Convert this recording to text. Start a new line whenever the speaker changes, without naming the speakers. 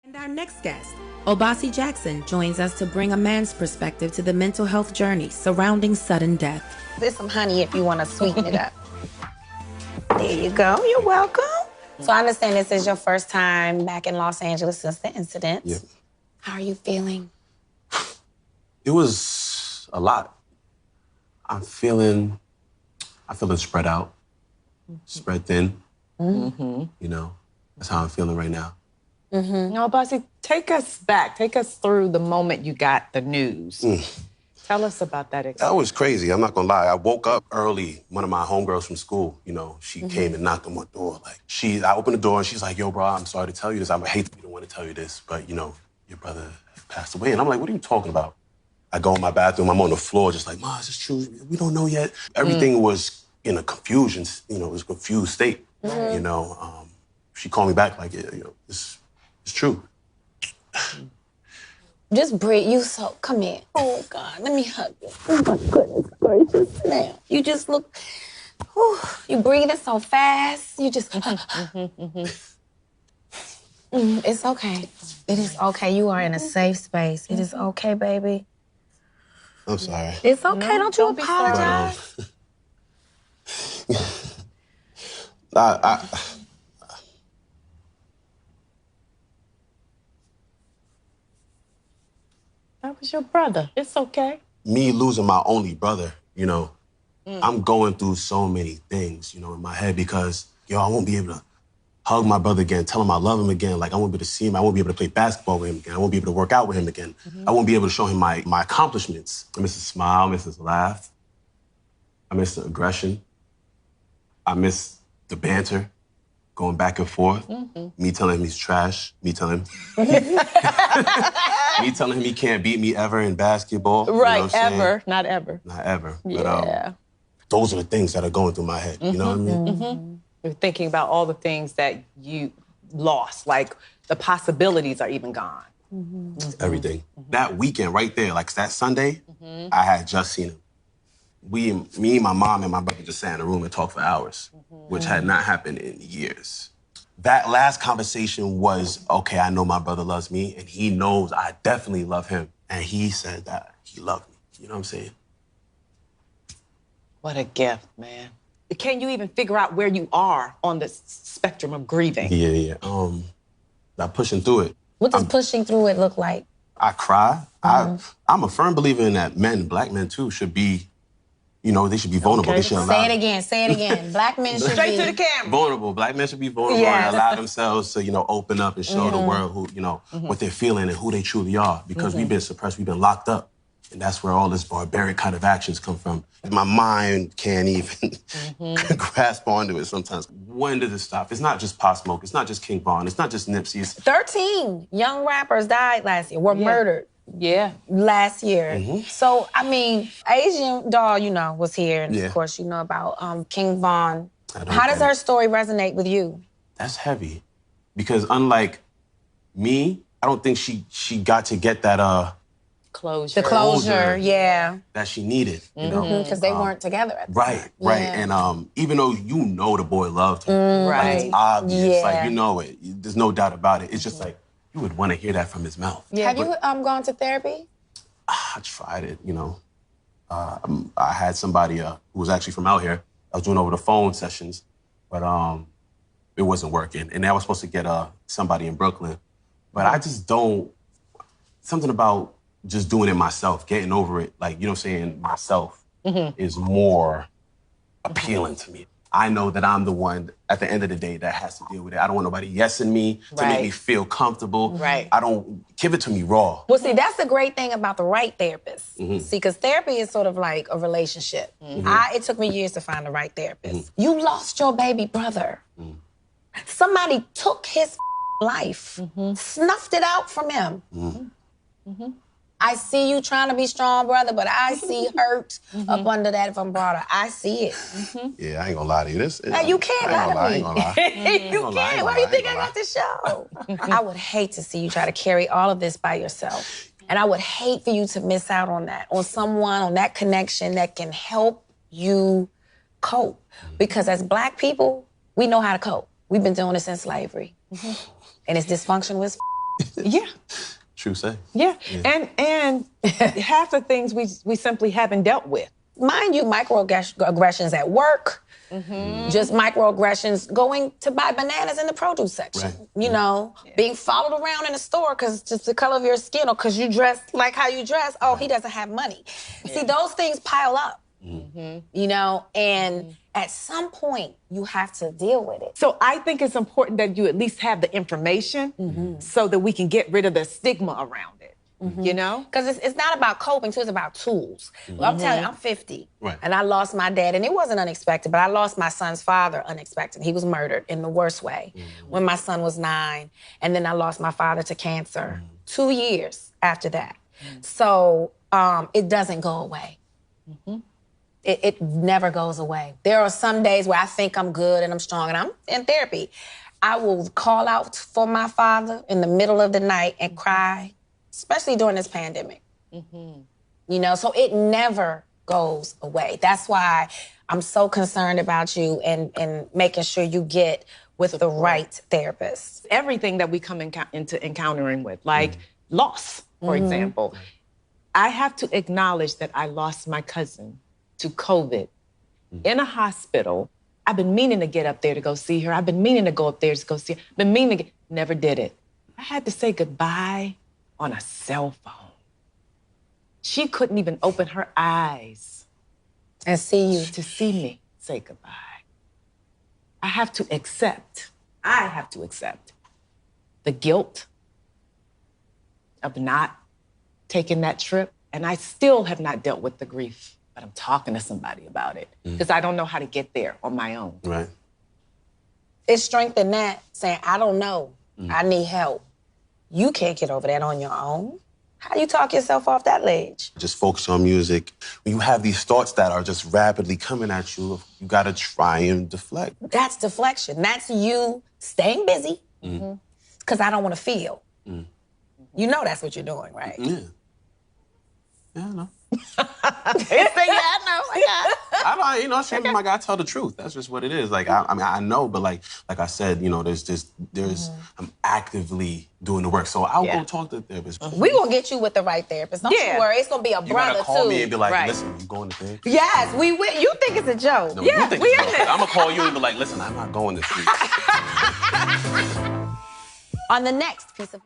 And our next guest, Obasi Jackson, joins us to bring a man's perspective to the mental health journey surrounding sudden death.
There's some honey if you want to sweeten it up. There you go. You're welcome. So I understand this is your first time back in Los Angeles since the incident.
Yep.
How are you feeling?
It was a lot. I'm feeling spread out, spread thin.
Mm-hmm.
You know, that's how I'm feeling right now.
Mm-hmm. No, Bossy, take us back. Take us through the moment you got the news. Tell us about that experience.
That was crazy. I'm not gonna lie. I woke up early. One of my homegirls from school, you know, she came and knocked on my door. I opened the door and she's like, "Yo, bro, I'm sorry to tell you this. I would hate to be the one to tell you this, but you know, your brother passed away." And I'm like, "What are you talking about?" I go in my bathroom. I'm on the floor, just like, "Ma, is this true? We don't know yet." Everything was in a confusion. You know, it was a confused state. You know, she called me back like, "Yeah, you know, it's true."
Just breathe. Come here. Oh, God, let me hug you. Oh, my goodness gracious. Now, you just look, you breathing so fast. You just, it's okay. It is okay. You are in a safe space. It is okay, baby.
I'm sorry.
It's okay. Don't you apologize.
That was your brother. It's okay.
Me losing my only brother, you know, I'm going through so many things, you know, in my head because, I won't be able to hug my brother again, tell him I love him again. Like, I won't be able to see him. I won't be able to play basketball with him again. I won't be able to work out with him again. I won't be able to show him my accomplishments. I miss his smile, I miss his laugh. I miss the aggression. I miss the banter, going back and forth. Me telling him he's trash. Me telling him he can't beat me ever in basketball. You know
Right,
what I'm saying?
ever. Not ever.
Not ever.
Yeah.
But those are the things that are going through my head. You know what I mean?
You're thinking about all the things that you lost, like the possibilities are even gone.
Everything. That weekend right there, like that Sunday, I had just seen him. Me, my mom, and my brother just sat in a room and talked for hours, which had not happened in years. That last conversation was, okay, I know my brother loves me, and he knows I definitely love him. And he said that he loved me. You know what I'm saying?
What a gift, man. Can you even figure out where you are on the spectrum of grieving?
Yeah. I'm pushing through it.
What does pushing through it look like?
I cry. I'm a firm believer in that black men too, should be, they should be vulnerable.
Okay.
They should allow.
Say it again. Black men should
Straight
be
to the camera.
Vulnerable. Black men should be vulnerable and allow themselves to, open up and show the world who, what they're feeling and who they truly are. Because we've been suppressed, we've been locked up. And that's where all this barbaric kind of actions come from. My mind can't even grasp onto it sometimes. When did it stop? It's not just Pop Smoke. It's not just King Von. It's not just Nipsey.
13 young rappers died last year, were murdered last year. So, I mean, Asian Doll, was here. And of course, you know about King Von. How does her story resonate with you?
That's heavy. Because unlike me, I don't think she got to get that
Closure.
The closure,
that she needed, you know.
Because they weren't together at the time.
Right.
Yeah.
And even though the boy loved her, like, it's obvious, like, you know it. There's no doubt about it. It's just like, you would want to hear that from his mouth.
Have you gone to therapy?
I tried it, I had somebody who was actually from out here. I was doing over the phone sessions, but it wasn't working. And I was supposed to get somebody in Brooklyn. But I just don't, something about just doing it myself, getting over it, like, myself is more appealing to me. I know that I'm the one, at the end of the day, that has to deal with it. I don't want nobody yesing me to make me feel comfortable.
Right.
I don't, give it to me raw.
Well, see, that's the great thing about the right therapist. See, because therapy is sort of like a relationship. It took me years to find the right therapist. You lost your baby brother. Somebody took his life, snuffed it out from him. I see you trying to be strong, brother, but I see hurt up under that vibrato. I see it.
Yeah, I ain't gonna lie to you.
You can't lie to me.
I ain't gonna lie.
You can't. Why do you think I got this show? I would hate to see you try to carry all of this by yourself. And I would hate for you to miss out on that, on someone, on that connection that can help you cope. Because as Black people, we know how to cope. We've been doing it since slavery. And it's dysfunction with
Yeah.
True say.
Yeah. And half the things we simply haven't dealt with.
Mind you, microaggressions at work, just microaggressions going to buy bananas in the produce section.
Right.
You know, being followed around in a store because just the color of your skin or because you dress like how you dress. Oh, he doesn't have money. See, those things pile up, you know, and at some point you have to deal with it.
So I think it's important that you at least have the information so that we can get rid of the stigma around it. You know?
Because it's not about coping, too, it's about tools. Well, I'm telling you, I'm 50, and I lost my dad, and it wasn't unexpected, but I lost my son's father unexpected. He was murdered in the worst way when my son was 9, and then I lost my father to cancer 2 years after that. So it doesn't go away. It never goes away. There are some days where I think I'm good and I'm strong, and I'm in therapy. I will call out for my father in the middle of the night and cry, especially during this pandemic. You know, so it never goes away. That's why I'm so concerned about you and making sure you get with the right therapist.
Everything that we come into encountering with, like loss, for example. I have to acknowledge that I lost my cousin to COVID in a hospital. I've been meaning to get up there to go see her. I've been meaning to go up there to go see her. Been meaning to never did it. I had to say goodbye on a cell phone. She couldn't even open her eyes
And see you.
to see me say goodbye. I have to accept the guilt of not taking that trip. And I still have not dealt with the grief, but I'm talking to somebody about it because I don't know how to get there on my own.
Right.
It's strength in that, saying, I don't know, I need help. You can't get over that on your own. How you talk yourself off that ledge?
Just focus on music. When you have these thoughts that are just rapidly coming at you, you gotta try and deflect.
That's deflection. That's you staying busy because I don't want to feel. You know that's what you're doing, right?
Yeah. Yeah, I know.
I know.
You know, sometimes I gotta tell the truth. That's just what it is. Like, I mean, I know, but like I said, you know, I'm actively doing the work. So I'll go talk to the therapist.
We gonna get you with the right therapist. Don't you worry. It's gonna be a
You
brother
gotta call
too.
me and be like, listen, I'm going to therapy.
Yes, we will. You think it's a joke?
No, you think it's a joke. I'm gonna call you and be like, listen, I'm not going this week.
On the next piece of